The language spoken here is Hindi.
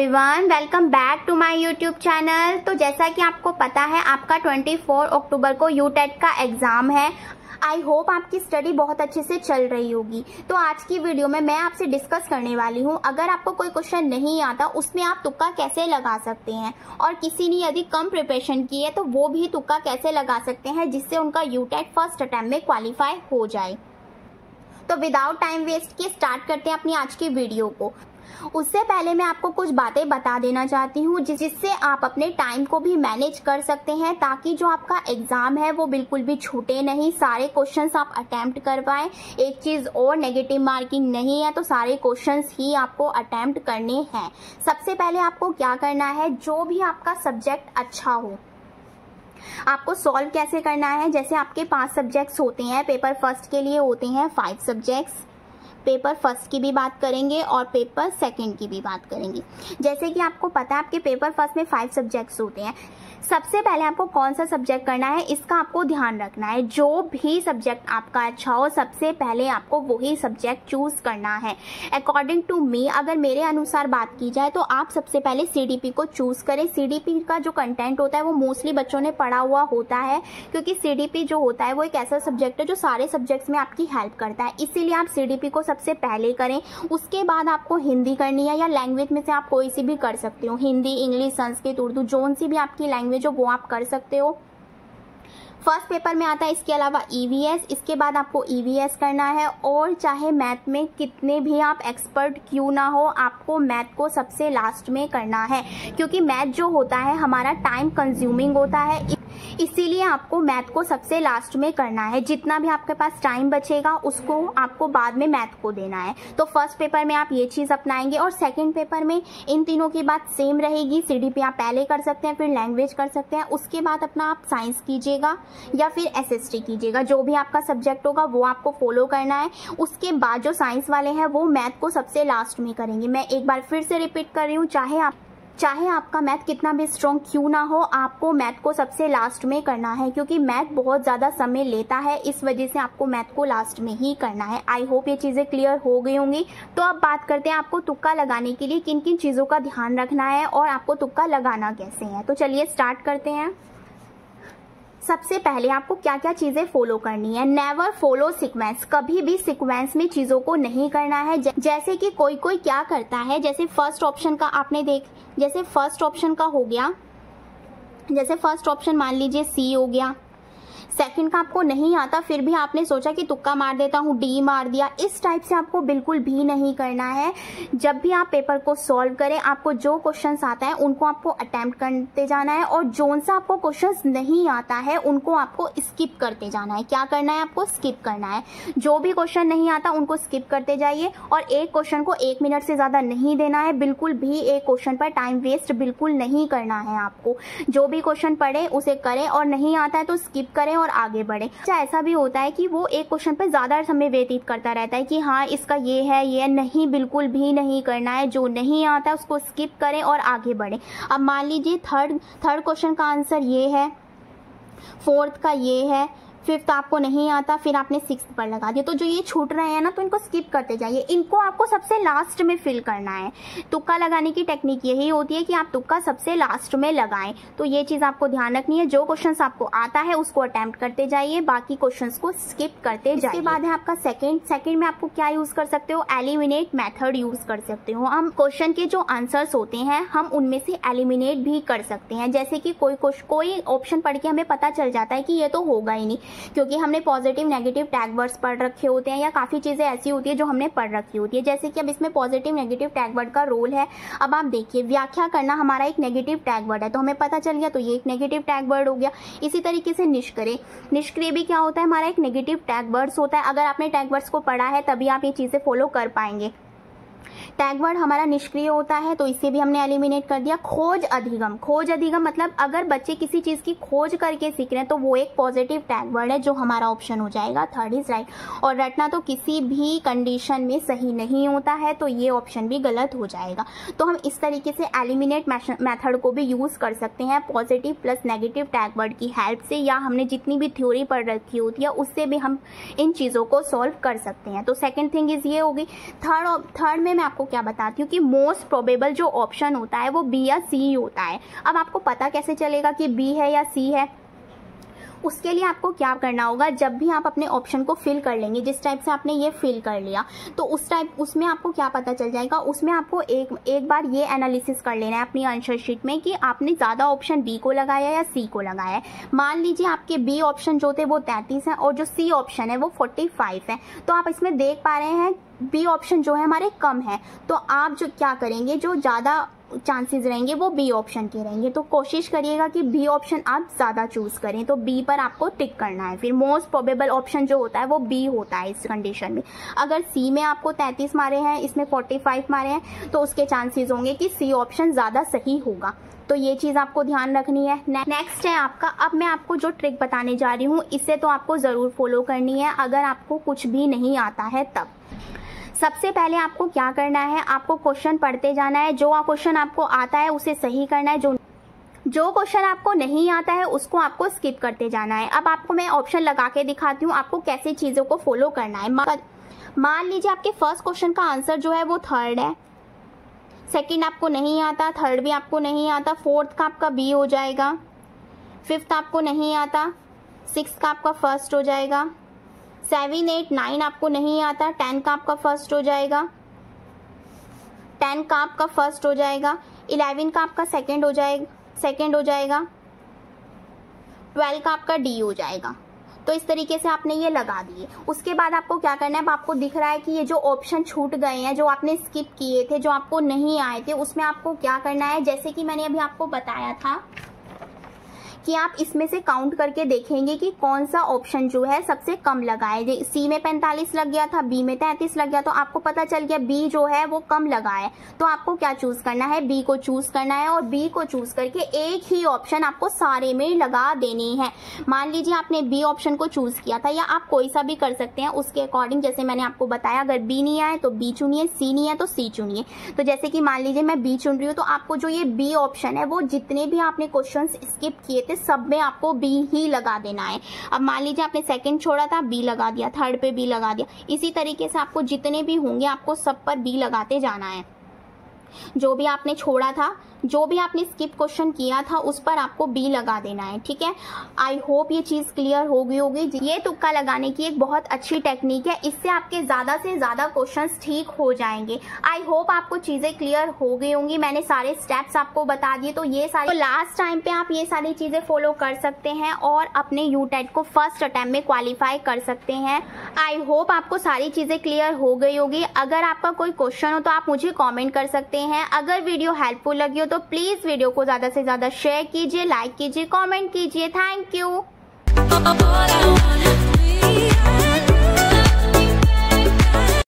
Everyone, welcome back to my YouTube channel. तो जैसा कि आपको पता है, आपका 24 अक्टूबर को यूटेट का एग्जाम है। आई होप आपकी स्टडी बहुत अच्छे से चल रही होगी। तो आज की वीडियो में मैं आपसे डिस्कस करने वाली हूँ, अगर आपको कोई क्वेश्चन नहीं आता उसमें आप तुक्का कैसे लगा सकते हैं, और किसी ने यदि कम प्रिपरेशन की है तो वो भी तुक्का कैसे लगा सकते हैं जिससे उनका यूटेट फर्स्ट अटेम्प्ट में क्वालिफाई हो जाए। तो विदाउट टाइम वेस्ट किए स्टार्ट करते हैं अपनी आज की वीडियो को। उससे पहले मैं आपको कुछ बातें बता देना चाहती हूँ जिससे आप अपने टाइम को भी मैनेज कर सकते हैं, ताकि जो आपका एग्जाम है वो बिल्कुल भी छूटे नहीं, सारे क्वेश्चंस आप अटेम्प्ट कर पाए। एक चीज और, नेगेटिव मार्किंग नहीं है, तो सारे क्वेश्चंस ही आपको अटेम्प्ट करने हैं। सबसे पहले आपको क्या करना है, जो भी आपका सब्जेक्ट अच्छा हो आपको सॉल्व कैसे करना है। जैसे आपके 5 सब्जेक्ट्स होते हैं, पेपर फर्स्ट के लिए होते हैं 5 सब्जेक्ट्स। पेपर फर्स्ट की भी बात करेंगे और पेपर सेकंड की भी बात करेंगे। जैसे कि आपको पता है आपके पेपर फर्स्ट में 5 सब्जेक्ट्स होते हैं। सबसे पहले आपको कौन सा सब्जेक्ट करना है इसका आपको ध्यान रखना है। जो भी सब्जेक्ट आपका अच्छा हो, सबसे पहले आपको वही सब्जेक्ट चूज करना है। अकॉर्डिंग टू मी, अगर मेरे अनुसार बात की जाए तो आप सबसे पहले सीडीपी को चूज करें। सीडीपी का जो कंटेंट होता है वो मोस्टली बच्चों ने पढ़ा हुआ होता है, क्योंकि सीडीपी जो होता है वो एक ऐसा सब्जेक्ट है जो सारे सब्जेक्ट्स में आपकी हेल्प करता है। इसीलिए आप सीडीपी को सबसे पहले करें। उसके बाद आपको हिंदी करनी है, या लैंग्वेज में से आप कोई सी भी कर सकते हो, हिंदी, इंग्लिश, संस्कृत, उर्दू, जोन सी भी आपकी लैंग्वेज जो वो आप कर सकते हो। फर्स्ट पेपर में आता है इसके अलावा ईवीएस। इसके बाद आपको ईवीएस करना है, और चाहे मैथ में कितने भी आप एक्सपर्ट क्यों ना हो, आपको मैथ को सबसे लास्ट में करना है, क्योंकि मैथ जो होता है हमारा टाइम कंज्यूमिंग होता है। इसीलिए आपको मैथ को सबसे लास्ट में करना है। जितना भी आपके पास टाइम बचेगा उसको आपको बाद में मैथ को देना है। तो फर्स्ट पेपर में आप ये चीज अपनाएंगे, और सेकंड पेपर में इन तीनों की बात सेम रहेगी। सीडीपी आप पहले कर सकते हैं, फिर लैंग्वेज कर सकते हैं, उसके बाद अपना आप साइंस कीजिएगा या फिर एसएसटी कीजिएगा। जो भी आपका सब्जेक्ट होगा वो आपको फॉलो करना है। उसके बाद जो साइंस वाले हैं वो मैथ को सबसे लास्ट में करेंगे। मैं एक बार फिर से रिपीट कर रही हूँ, चाहे आपका मैथ कितना भी स्ट्रॉन्ग क्यों ना हो, आपको मैथ को सबसे लास्ट में करना है, क्योंकि मैथ बहुत ज़्यादा समय लेता है। इस वजह से आपको मैथ को लास्ट में ही करना है। आई होप ये चीज़ें क्लियर हो गई होंगी। तो अब बात करते हैं आपको तुक्का लगाने के लिए किन किन चीज़ों का ध्यान रखना है और आपको तुक्का लगाना कैसे है। तो चलिए स्टार्ट करते हैं। सबसे पहले आपको क्या क्या चीजें फॉलो करनी है। नेवर फॉलो सीक्वेंस, कभी भी सीक्वेंस में चीजों को नहीं करना है। जैसे कि कोई क्या करता है, जैसे फर्स्ट ऑप्शन का आपने जैसे फर्स्ट ऑप्शन का हो गया, जैसे फर्स्ट ऑप्शन मान लीजिए सी हो गया। सेकंड का आपको नहीं आता, फिर भी आपने सोचा कि तुक्का मार देता हूँ, डी मार दिया। इस टाइप से आपको बिल्कुल भी नहीं करना है। जब भी आप पेपर को सॉल्व करें, आपको जो क्वेश्चंस आता है उनको आपको अटेम्प्ट करते जाना है, और जोन सा आपको क्वेश्चंस नहीं आता है उनको आपको स्किप करते जाना है। क्या करना है, आपको स्किप करना है। जो भी क्वेश्चन नहीं आता उनको स्किप करते जाइए, और एक क्वेश्चन को 1 मिनट से ज्यादा नहीं देना है। बिल्कुल भी एक क्वेश्चन पर टाइम वेस्ट बिल्कुल नहीं करना है आपको। जो भी क्वेश्चन पढ़े उसे करें, और नहीं आता है तो स्किप करें और आगे बढ़े। अच्छा, ऐसा भी होता है कि वो एक क्वेश्चन पे ज्यादा समय व्यतीत करता रहता है कि हाँ इसका ये है, ये नहीं, बिल्कुल भी नहीं करना है। जो नहीं आता है उसको स्किप करें और आगे बढ़े। अब मान लीजिए थर्ड क्वेश्चन का आंसर ये है, फोर्थ का ये है, फिफ्थ आपको नहीं आता, फिर आपने सिक्स्थ पर लगा दिया। तो जो ये छूट रहे हैं ना, तो इनको स्किप करते जाइए। इनको आपको सबसे लास्ट में फिल करना है। तुक्का लगाने की टेक्निक यही होती है कि आप तुक्का सबसे लास्ट में लगाएं। तो ये चीज आपको ध्यान रखनी है। जो क्वेश्चंस आपको आता है उसको अटेम्प्ट करते जाइए, बाकी क्वेश्चंस को स्किप करते जाइए। इसके बाद है आपका सेकंड में आपको क्या यूज कर सकते हो, एलिमिनेट मेथड यूज कर सकते हो। हम क्वेश्चन के जो आंसर्स होते हैं हम उनमें से एलिमिनेट भी कर सकते हैं। जैसे कि कोई ऑप्शन पढ़ के हमें पता चल जाता है कि ये तो होगा ही नहीं, क्योंकि हमने पॉजिटिव नेगेटिव टैग वर्ड्स पढ़ रखे होते हैं, या काफी चीजें ऐसी होती है जो हमने पढ़ रखी होती है। जैसे कि अब इसमें पॉजिटिव नेगेटिव टैग वर्ड का रोल है। अब आप देखिए, व्याख्या करना हमारा एक नेगेटिव टैग वर्ड है, तो हमें पता चल गया, तो ये एक नेगेटिव टैग वर्ड हो गया। इसी तरीके से निष्क्रिय भी क्या होता है, हमारा एक नेगेटिव टैग वर्ड्स होता है। अगर आपने टैग वर्ड्स को पढ़ा है तभी आप ये चीजें फॉलो कर पाएंगे। टैग वर्ड हमारा निष्क्रिय होता है, तो इसे भी हमने एलिमिनेट कर दिया। खोज अधिगम मतलब अगर बच्चे किसी चीज की खोज करके सीख रहे हैं तो वो एक पॉजिटिव टैग वर्ड है, जो हमारा ऑप्शन हो जाएगा, थर्ड इज राइट। और रटना तो किसी भी कंडीशन में सही नहीं होता है, तो ये ऑप्शन भी गलत हो जाएगा। तो हम इस तरीके से एलिमिनेट मेथड को भी यूज कर सकते हैं, positive plus negative tag word की हेल्प से, या हमने जितनी भी थ्योरी पढ़ रखी होती है उससे भी हम इन चीजों को सॉल्व कर सकते हैं। तो सेकेंड थिंग इज ये होगी। थर्ड में मैं आपको आपको क्या बताती हूँ कि मोस्ट प्रोबेबल जो ऑप्शन होता है वो बी या सी होता है। अब आपको पता कैसे चलेगा कि बी है या सी है? उसके लिए आपको क्या करना होगा, जब भी आप अपने ऑप्शन को फिल कर लेंगे, जिस टाइप से आपने ये फिल कर लिया, तो उसमें आपको क्या पता चल जाएगा, उसमें आपको एक बार ये एनालिसिस कर लेना है अपनी आंसर शीट में कि आपने ज़्यादा ऑप्शन बी को लगाया या सी को लगाया है। मान लीजिए आपके बी ऑप्शन जो थे वो 33 हैं और जो सी ऑप्शन है वो 45 है, तो आप इसमें देख पा रहे हैं बी ऑप्शन जो है हमारे कम है, तो आप जो क्या करेंगे, जो ज़्यादा चांसेस रहेंगे वो बी ऑप्शन के रहेंगे। तो कोशिश करिएगा कि बी ऑप्शन आप ज़्यादा चूज करें, तो बी पर आपको टिक करना है। फिर मोस्ट प्रोबेबल ऑप्शन जो होता है वो बी होता है इस कंडीशन में। अगर सी में आपको 33 मारे हैं, इसमें 45 मारे हैं, तो उसके चांसेस होंगे कि सी ऑप्शन ज़्यादा सही होगा। तो ये चीज़ आपको ध्यान रखनी है। नेक्स्ट है आपका, अब मैं आपको जो ट्रिक बताने जा रही हूँ इसे तो आपको ज़रूर फॉलो करनी है अगर आपको कुछ भी नहीं आता है तब। सबसे पहले आपको क्या करना है, आपको क्वेश्चन पढ़ते जाना है, जो क्वेश्चन आपको आता है उसे सही करना है, जो क्वेश्चन आपको नहीं आता है उसको आपको स्किप करते जाना है। अब आपको मैं ऑप्शन लगा के दिखाती हूँ आपको कैसे चीज़ों को फॉलो करना है। मान लीजिए आपके फर्स्ट क्वेश्चन का आंसर जो है वो थर्ड है, सेकंड आपको नहीं आता, थर्ड भी आपको नहीं आता, फोर्थ का आपका बी हो जाएगा, फिफ्थ आपको नहीं आता, सिक्स्थ का आपका फर्स्ट हो जाएगा, 7, 8, 9 आपको नहीं आता, 10 का आपका फर्स्ट हो जाएगा, 10 का आपका फर्स्ट हो जाएगा, 11 का आपका सेकंड हो जाएगा, 12 का आपका डी हो जाएगा। तो इस तरीके से आपने ये लगा दिए। उसके बाद आपको क्या करना है, अब आपको दिख रहा है कि ये जो ऑप्शन छूट गए हैं, जो आपने स्किप किए थे, जो आपको नहीं आए थे, उसमें आपको क्या करना है, जैसे कि मैंने अभी आपको बताया था कि आप इसमें से काउंट करके देखेंगे कि कौन सा ऑप्शन जो है सबसे कम लगा है। सी में 45 लग गया था, बी में 33 लग गया, तो आपको पता चल गया बी जो है वो कम लगा है। तो आपको क्या चूज करना है, बी को चूज करना है, और बी को चूज करके एक ही ऑप्शन आपको सारे में लगा देनी है। मान लीजिए आपने बी ऑप्शन को चूज किया था, या आप कोई सा भी कर सकते हैं उसके अकॉर्डिंग, जैसे मैंने आपको बताया, अगर बी नहीं आए तो बी चुनिए, सी नहीं है तो सी चुनिए। तो जैसे कि मान लीजिए मैं बी चुन रही हूँ, तो आपको जो ये बी ऑप्शन है वो जितने भी आपने क्वेश्चन स्किप किए थे सब में आपको बी ही लगा देना है। अब मान लीजिए आपने सेकंड छोड़ा था, बी लगा दिया, थर्ड पे बी लगा दिया, इसी तरीके से आपको जितने भी होंगे आपको सब पर बी लगाते जाना है। जो भी आपने छोड़ा था, जो भी आपने स्किप क्वेश्चन किया था, उस पर आपको बी लगा देना है। ठीक है, आई होप ये चीज क्लियर हो गई होगी। ये तुक्का लगाने की एक बहुत अच्छी टेक्निक है, इससे आपके ज्यादा से ज्यादा क्वेश्चंस ठीक हो जाएंगे। आई होप आपको चीजें क्लियर हो गई होंगी, मैंने सारे स्टेप्स आपको बता दिए। तो ये सारे लास्ट टाइम पे आप ये सारी चीजें फॉलो कर सकते हैं और अपने यूटेट को फर्स्ट अटेम्प्ट में क्वालिफाई कर सकते हैं। आई होप आपको सारी चीजें क्लियर हो गई होगी। अगर आपका कोई क्वेश्चन हो तो आप मुझे कॉमेंट कर सकते हैं। अगर वीडियो हेल्पफुल लगी हो तो प्लीज वीडियो को ज्यादा से ज्यादा शेयर कीजिए, लाइक कीजिए, कमेंट कीजिए। Thank you.